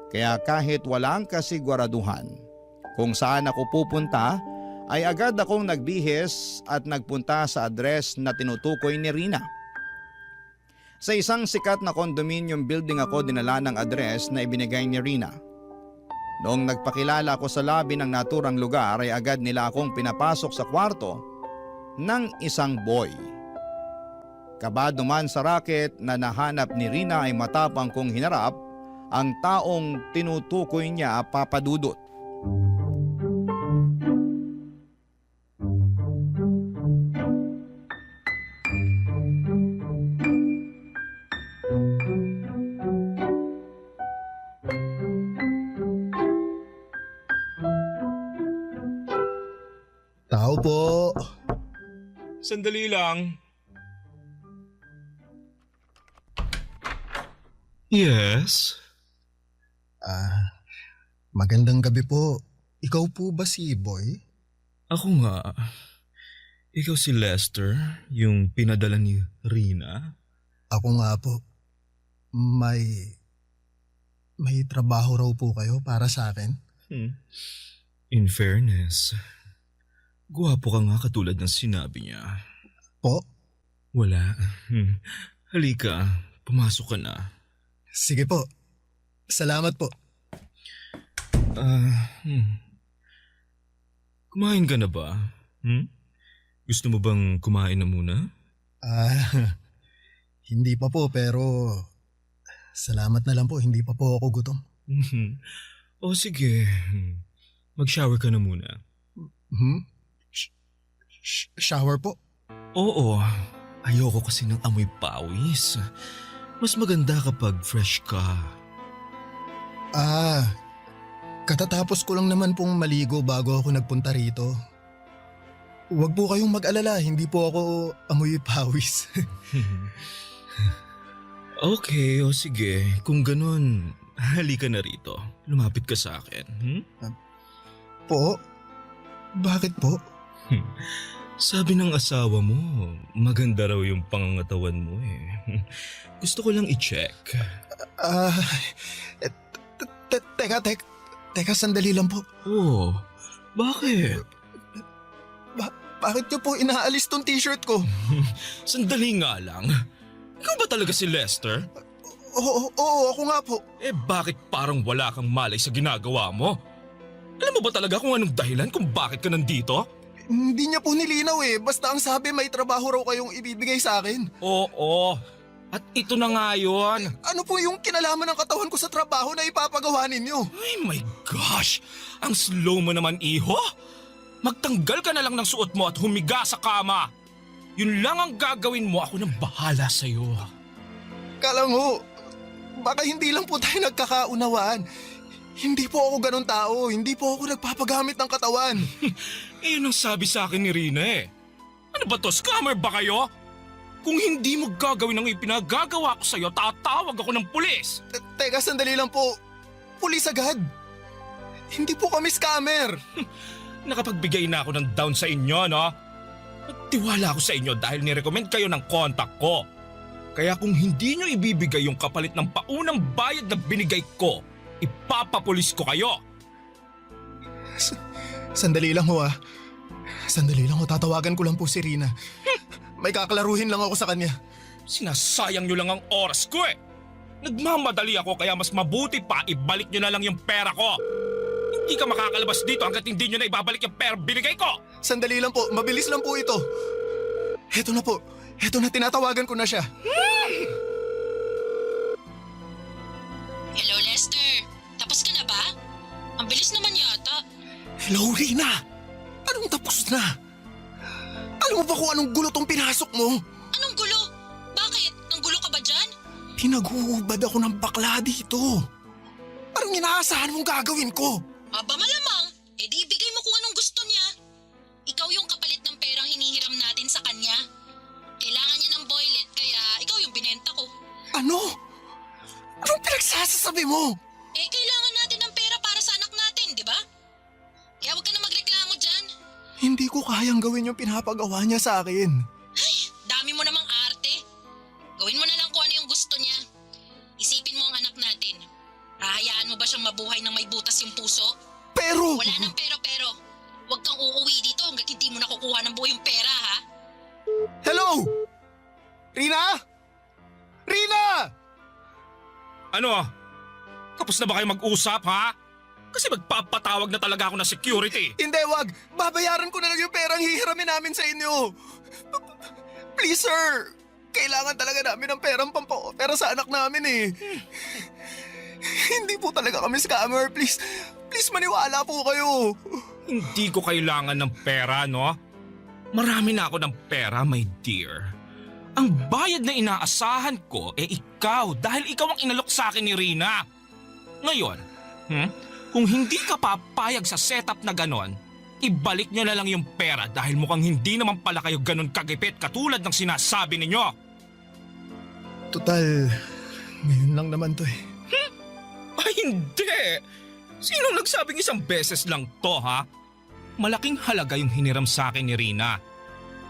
Kaya kahit walang kasiguraduhan kung saan ako pupunta ay agad akong nagbihis at nagpunta sa address na tinutukoy ni Rina. Sa isang sikat na condominium building ako dinala ng address na ibinigay ni Rina. Noong nagpakilala ako sa lobby ng naturang lugar ay agad nila akong pinapasok sa kwarto ng isang boy. Kabado man sa racket na nahanap ni Rina ay matapang kong hinarap ang taong tinutukoy niya, Papa Dudut. Tao po. Sandali lang. Yes? Magandang gabi po. Ikaw po ba si Boy? Ako nga. Ikaw si Lester, yung pinadala ni Rina? Ako nga po. May trabaho raw po kayo para sa akin? In fairness, guwapo ka nga katulad ng sinabi niya. Po? Wala. Halika, pumasok ka na. Sige po. Salamat po. Kumain ka na ba? Gusto mo bang kumain na muna? Hindi pa po pero salamat na lang po, hindi pa po ako gutom. O sige, mag-shower ka na muna. Shower po? Oo, ayoko kasi ng amoy pawis. Mas maganda kapag fresh ka. Katatapos ko lang naman pong maligo bago ako nagpunta rito. Huwag po kayong mag-alala, hindi po ako amoy pawis. Okay, o sige. Kung ganun, halika na rito. Lumapit ka sa akin. Po? Bakit po? Sabi ng asawa mo, maganda raw yung pangangatawan mo eh. Gusto ko lang i-check. Teka, sandali lang po. Oh, bakit? Bakit niyo po inaalis tong t-shirt ko? Sandali nga lang. Ikaw ba talaga si Lester? Oo, ako nga po. Eh bakit parang wala kang malay sa ginagawa mo? Alam mo ba talaga kung anong dahilan kung bakit ka nandito? Hindi niya po nilinaw eh. Basta ang sabi may trabaho raw kayong ibibigay sa akin. Oo, at ito na nga yun. Ano po yung kinalaman ng katawan ko sa trabaho na ipapagawa ninyo? Ay my gosh, ang slow mo naman iho. Magtanggal ka na lang ng suot mo at humiga sa kama. Yun lang ang gagawin mo, ako nang bahala sa'yo. Kala mo, baka hindi lang po tayo nagkakaunawaan. Hindi po ako ganun tao. Hindi po ako nagpapagamit ng katawan. Yun ang sabi sa akin ni Rina eh. Ano ba to, scammer ba kayo? Kung hindi mo gagawin ang ipinagagawa ko sa'yo, tatawag ako ng pulis. Teka, sandali lang po. Pulis agad. Hindi po kami scammer. Nakapagbigay na ako ng down sa inyo, no? Nagtiwala ako sa inyo dahil nirecommend kayo ng contact ko. Kaya kung hindi nyo ibibigay yung kapalit ng paunang bayad na binigay ko, ipapapulis ko kayo. Sandali lang ho ah. Sandali lang ho, tatawagan ko lang po si Rina. May kakalaruhin lang ako sa kanya. Sinasayang nyo lang ang oras ko eh. Nagmamadali ako kaya mas mabuti pa ibalik nyo na lang yung pera ko. Hindi ka makakalabas dito hanggat hindi nyo na ibabalik yung pera binigay ko. Sandali lang po, mabilis lang po ito. Heto na po, heto na, tinatawagan ko na siya. Hello, Lester. Tapos ka na ba? Ang bilis naman yata. Hello, Rina! Anong tapos na? Alam mo ba kung anong gulo tong pinasok mo? Anong gulo? Bakit? Nanggulo ka ba dyan? Pinaguhubad ako ng bakla dito. Anong inaasahan mong gagawin ko? Aba malamang, di ibigay mo kung anong gusto niya. Ikaw yung kapalit ng perang hinihiram natin sa kanya. Kailangan niya ng boylet kaya ikaw yung binenta ko. Ano? Anong pinagsasasabi mo? Kailangan natin ng pera para sa anak natin, di ba? Kaya huwag ka na magreklamo dyan. Hindi ko kayang gawin yung pinapagawa niya sa akin. Ay, dami mo namang arte. Gawin mo na lang kung ano yung gusto niya. Isipin mo ang anak natin. Hahayaan mo ba siyang mabuhay ng may butas yung puso? Pero... Wala nang pero. Huwag kang uuwi dito hanggat hindi mo nakukuha ng buo yung pera, ha? Hello? Rina? Rina! Ano? Tapos na ba kayo mag-usap ha? Kasi magpapatawag na talaga ako ng security. Hindi, wag. Babayaran ko na lang yung perang hihiramin namin sa inyo. Please, sir. Kailangan talaga namin ng perang pampapera sa anak namin eh. Hindi po talaga kami scammer. Please maniwala po kayo. Hindi ko kailangan ng pera, no? Marami na ako ng pera, my dear. Ang bayad na inaasahan ko ikaw dahil ikaw ang inalok sa akin ni Rina. Ngayon, kung hindi ka papayag sa setup na ganon, ibalik nyo na lang yung pera dahil mukhang hindi naman pala kayo ganon kagipit katulad ng sinasabi ninyo. Total, ngayon lang naman to eh. Ay hindi! Sinong nagsabing isang beses lang to ha? Malaking halaga yung hiniram sa akin ni Rina.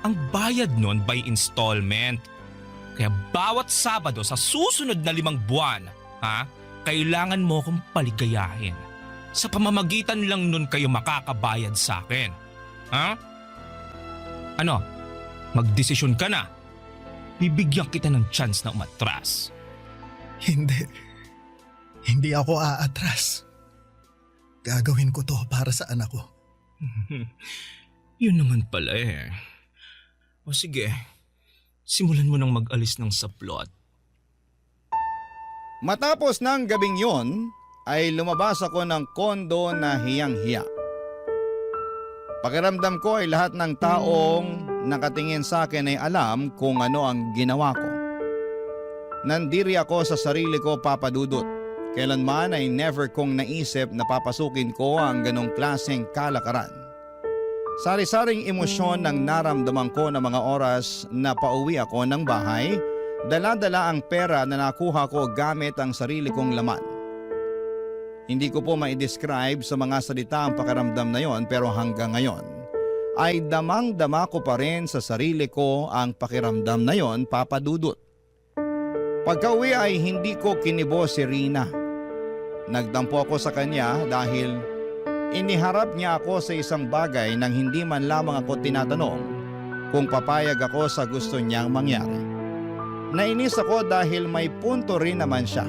Ang bayad nun by installment. Kaya bawat Sabado sa susunod na 5 buwan, kailangan mo kong paligayahin. Sa pamamagitan lang nun kayo makakabayad sa akin. Ha? Ano? Magdesisyon ka na. Bibigyan kita ng chance na umatras. Hindi ako aatras. Gagawin ko to para sa anak ko. Yun naman pala eh. O sige, simulan mo nang mag-alis ng saplot. Matapos ng gabing yon, ay lumabas ako ng kondo na hiyang-hiya. Pakiramdam ko ay lahat ng taong nakatingin sa akin ay alam kung ano ang ginawa ko. Nandiri ako sa sarili ko, Papa Dudut. Kailanman ay never kong naisip na papasukin ko ang ganong klaseng kalakaran. Sari-saring emosyon ng naramdaman ko ng mga oras na pauwi ako ng bahay. Dala-dala ang pera na nakuha ko gamit ang sarili kong laman. Hindi ko po ma-describe sa mga salita ang pakiramdam na yon, pero hanggang ngayon ay damang-dama ko pa rin sa sarili ko ang pakiramdam na yon, Papa Dudut. Pagka-uwi ay hindi ko kinibo si Rina. Nagtampo ako sa kanya dahil iniharap niya ako sa isang bagay nang hindi man lamang ako tinatanong kung papayag ako sa gusto niyang mangyari. Nainis ako dahil may punto rin naman siya.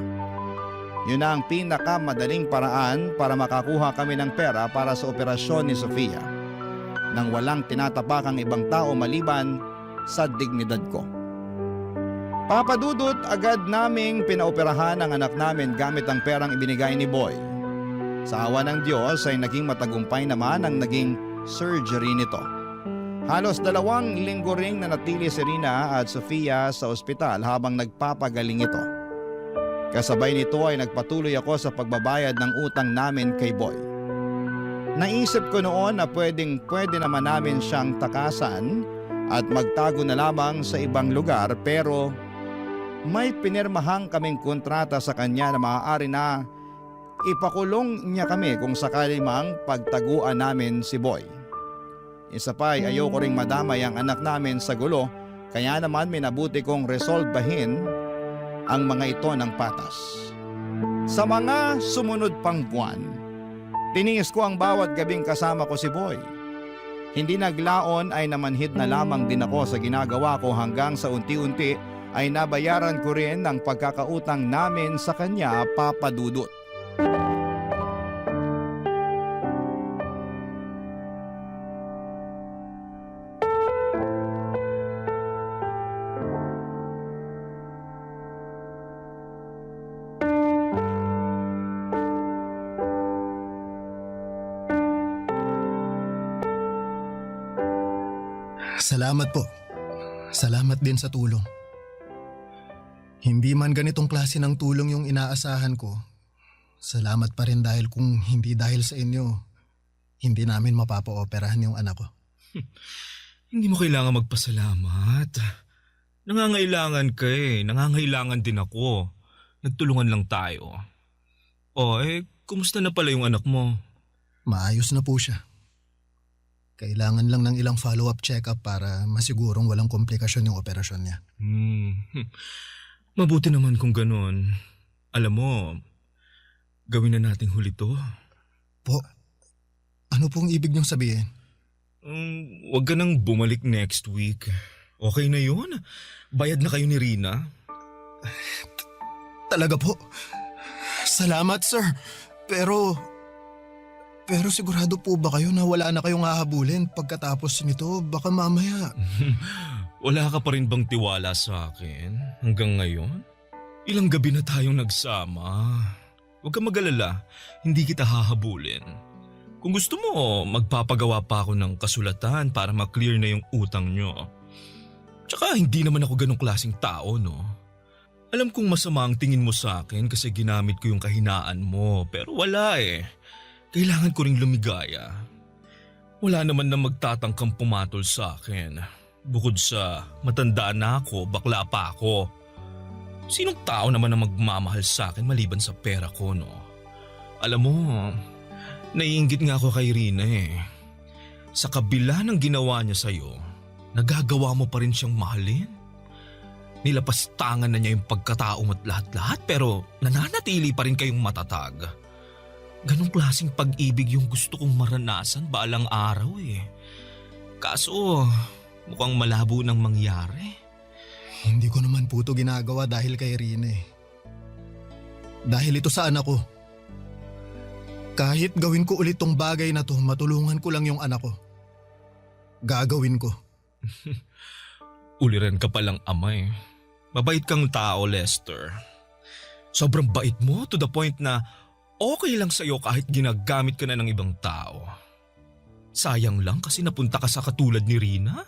Yun na ang pinakamadaling paraan para makakuha kami ng pera para sa operasyon ni Sofia, nang walang tinatapakang ibang tao maliban sa dignidad ko. Papa Dudut, agad naming pinaoperahan ang anak namin gamit ang perang ibinigay ni Boy. Sa awa ng Diyos ay naging matagumpay naman ang naging surgery nito. Halos 2 linggo ring nanatili si Rina at Sofia sa ospital habang nagpapagaling ito. Kasabay nito ay nagpatuloy ako sa pagbabayad ng utang namin kay Boy. Naisip ko noon na pwede naman namin siyang takasan at magtago na lamang sa ibang lugar, pero may pinirmahang kaming kontrata sa kanya na maaari na ipakulong niya kami kung sakali mang pagtaguan namin si Boy. Isa pa ay ayoko ring madamay ang anak namin sa gulo, kaya naman minabuti kong resolbahin ang mga ito ng patas. Sa mga sumunod pang buwan, tiniis ko ang bawat gabing kasama ko si Boy. Hindi naglaon ay namanhid na lamang din ako sa ginagawa ko hanggang sa unti-unti ay nabayaran ko rin ang pagkakautang namin sa kanya, Papa Dudut. Salamat po. Salamat din sa tulong. Hindi man ganitong klase ng tulong yung inaasahan ko, salamat pa rin dahil kung hindi dahil sa inyo, hindi namin mapapa-operahan yung anak ko. Hindi mo kailangan magpasalamat. Nangangailangan ka eh. Nangangailangan din ako. Nagtulungan lang tayo. Kumusta na pala yung anak mo? Maayos na po siya. Kailangan lang ng ilang follow-up check-up para masigurong walang komplikasyon yung operasyon niya. Mabuti naman kung ganun. Alam mo, gawin na nating huli to. Po, ano pong ibig niyong sabihin? Huwag ka nang bumalik next week. Okay na yun. Bayad na kayo ni Rina. Talaga po. Salamat, sir. Pero sigurado po ba kayo na wala na kayong hahabulin pagkatapos nito? Baka mamaya. Wala ka pa rin bang tiwala sa akin hanggang ngayon? Ilang gabi na tayong nagsama. Huwag ka mag-alala, hindi kita hahabulin. Kung gusto mo, magpapagawa pa ako ng kasulatan para maklear na yung utang nyo. Tsaka hindi naman ako ganong klaseng tao, no? Alam kong masama ang tingin mo sa akin kasi ginamit ko yung kahinaan mo, pero wala eh. Kailangan ko ring lumigaya. Wala naman na magtatangkang pumatol sa akin. Bukod sa matandaan na ako, bakla pa ako. Sinong tao naman na magmamahal sa akin maliban sa pera ko, no? Alam mo, naiinggit nga ako kay Rina eh. Sa kabila ng ginawa niya sa'yo, nagagawa mo pa rin siyang mahalin. Nilapastangan na niya yung pagkatao at lahat-lahat pero nananatili pa rin kayong matatag. Ganong klaseng pag-ibig yung gusto kong maranasan balang araw eh. Kaso mukhang malabo nang mangyari. Hindi ko naman po ito ginagawa dahil kay Rina eh. Dahil ito sa anak ko. Kahit gawin ko ulit tong bagay na to, matulungan ko lang yung anak ko. Gagawin ko. Uliran ka palang ama eh. Mabait kang tao, Lester. Sobrang bait mo to the point na okay lang sa'yo kahit ginagamit ka na ng ibang tao. Sayang lang kasi napunta ka sa katulad ni Rina.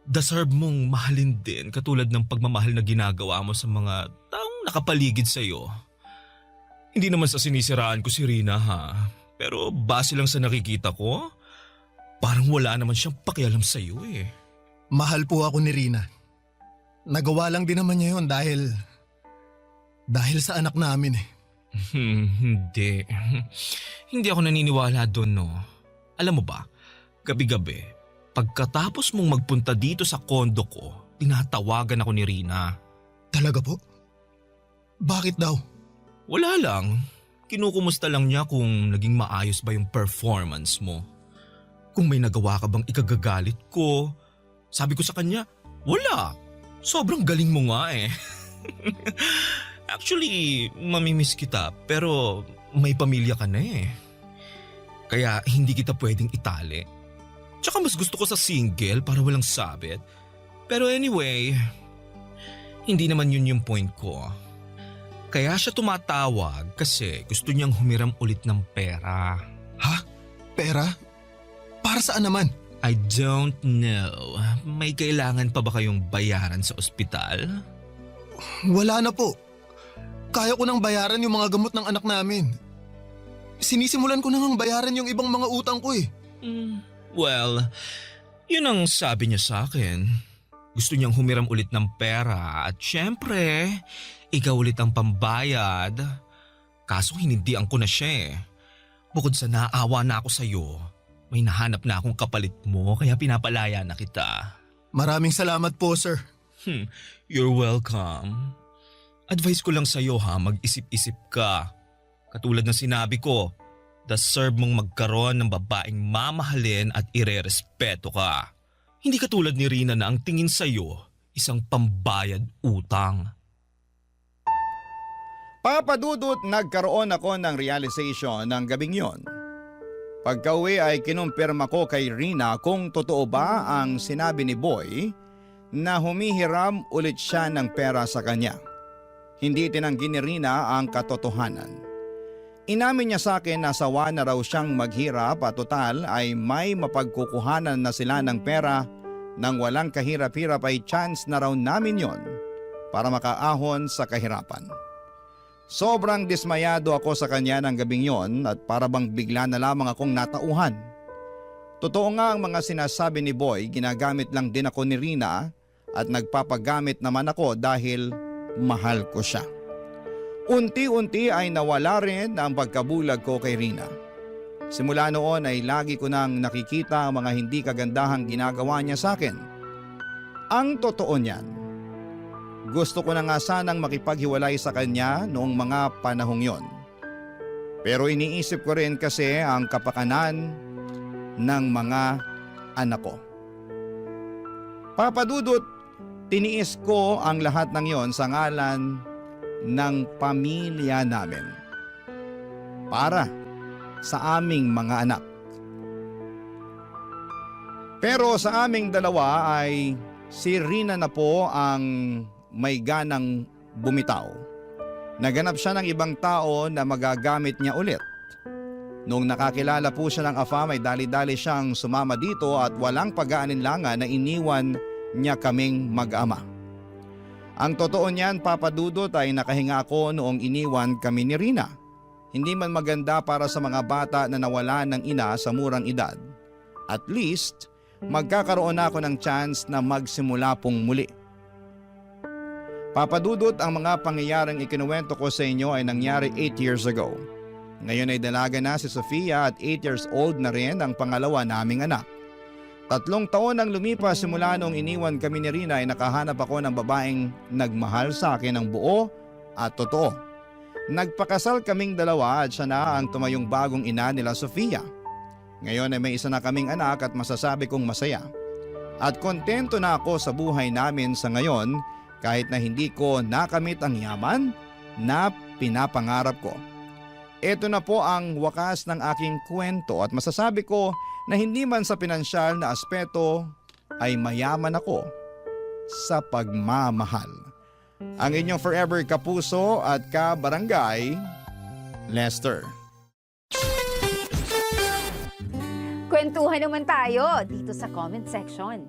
Deserve mong mahalin din katulad ng pagmamahal na ginagawa mo sa mga taong nakapaligid sa'yo. Hindi naman sa sinisiraan ko si Rina ha, pero base lang sa nakikita ko, parang wala naman siyang pakialam sa'yo eh. Mahal po ako ni Rina. Nagawa lang din naman niya yun dahil sa anak namin eh. Hindi. Hindi ako naniniwala doon no. Alam mo ba, gabi-gabi, pagkatapos mong magpunta dito sa kondo ko, tinatawagan ako ni Rina. Talaga po? Bakit daw? Wala lang. Kinukumusta lang niya kung naging maayos ba yung performance mo. Kung may nagawa ka bang ikagagalit ko. Sabi ko sa kanya, wala. Sobrang galing mo nga eh. Actually, mamimiss kita pero may pamilya ka na eh. Kaya hindi kita pwedeng itali. Tsaka mas gusto ko sa single para walang sabit. Pero anyway, hindi naman yun yung point ko. Kaya siya tumatawag kasi gusto niyang humiram ulit ng pera. Ha? Pera? Para saan naman? I don't know. May kailangan pa ba kayong bayaran sa ospital? Wala na po. Kaya ko nang bayaran yung mga gamot ng anak namin. Sinisimulan ko nang bayaran yung ibang mga utang ko eh. Well, yun ang sabi niya sa akin. Gusto niyang humiram ulit ng pera at syempre, ikaw ulit ang pambayad. Kaso hinindihan ko na siya eh. Bukod sa naawa na ako sa'yo, may nahanap na akong kapalit mo kaya pinapalaya na kita. Maraming salamat po, sir. You're welcome. Advice ko lang sa'yo ha, mag-isip-isip ka. Katulad ng sinabi ko, deserve mong magkaroon ng babaeng mamahalin at irerespeto ka. Hindi katulad ni Rina na ang tingin sa'yo, isang pambayad utang. Papadudot, nagkaroon ako ng realization ng gabing yon. Pagka-uwi ay kinumpirma ko kay Rina kung totoo ba ang sinabi ni Boy na humihiram ulit siya ng pera sa kanya. Hindi tinanggi ni Rina ang katotohanan. Inamin niya sa akin na sawa na raw siyang maghirap at total ay may mapagkukuhanan na sila ng pera nang walang kahirap-hirap ay chance na raw namin yon para makaahon sa kahirapan. Sobrang dismayado ako sa kanya ng gabing yon at para bang bigla na lamang akong natauhan. Totoo nga ang mga sinasabi ni Boy, ginagamit lang din ako ni Rina at nagpapagamit naman ako dahil mahal ko siya. Unti-unti ay nawala rin ang pagkabulag ko kay Rina. Simula noon ay lagi ko nang nakikita ang mga hindi kagandahang ginagawa niya sa akin. Ang totoo niyan, gusto ko na nga sanang makipaghiwalay sa kanya noong mga panahong yon. Pero iniisip ko rin kasi ang kapakanan ng mga anak ko. Papadudot, tiniis ko ang lahat ng yon sa ngalan ng pamilya namin. Para sa aming mga anak. Pero sa aming dalawa ay si Rina na po ang may ganang bumitaw. Naganap siya ng ibang tao na magagamit niya ulit. Noong nakakilala po siya ng AFAM ay dali-dali siyang sumama dito at walang pag-aalinlangan na iniwan niya kaming mag-ama. Ang totoo niyan, Papadudot, ay nakahinga ako noong iniwan kami ni Rina. Hindi man maganda para sa mga bata na nawala ng ina sa murang edad. At least, magkakaroon ako ng chance na magsimula pong muli. Papadudot, ang mga pangyayaring ikinuwento ko sa inyo ay nangyari 8 years ago. Ngayon ay dalaga na si Sofia at 8 years old na rin ang pangalawa naming anak. 3 taon ang lumipas simula noong iniwan kami ni Rina ay nakahanap ako ng babaeng nagmahal sa akin ng buo at totoo. Nagpakasal kaming dalawa at siya na ang tumayong bagong ina nila Sofia. Ngayon ay may isa na kaming anak at masasabi kong masaya. At kontento na ako sa buhay namin sa ngayon kahit na hindi ko nakamit ang yaman na pinapangarap ko. Ito na po ang wakas ng aking kwento at masasabi ko na hindi man sa pinansyal na aspeto ay mayaman ako. sa pagmamahal. Ang inyong forever kapuso at kabarangay, Lester. Kwentuhan naman tayo dito sa comment section.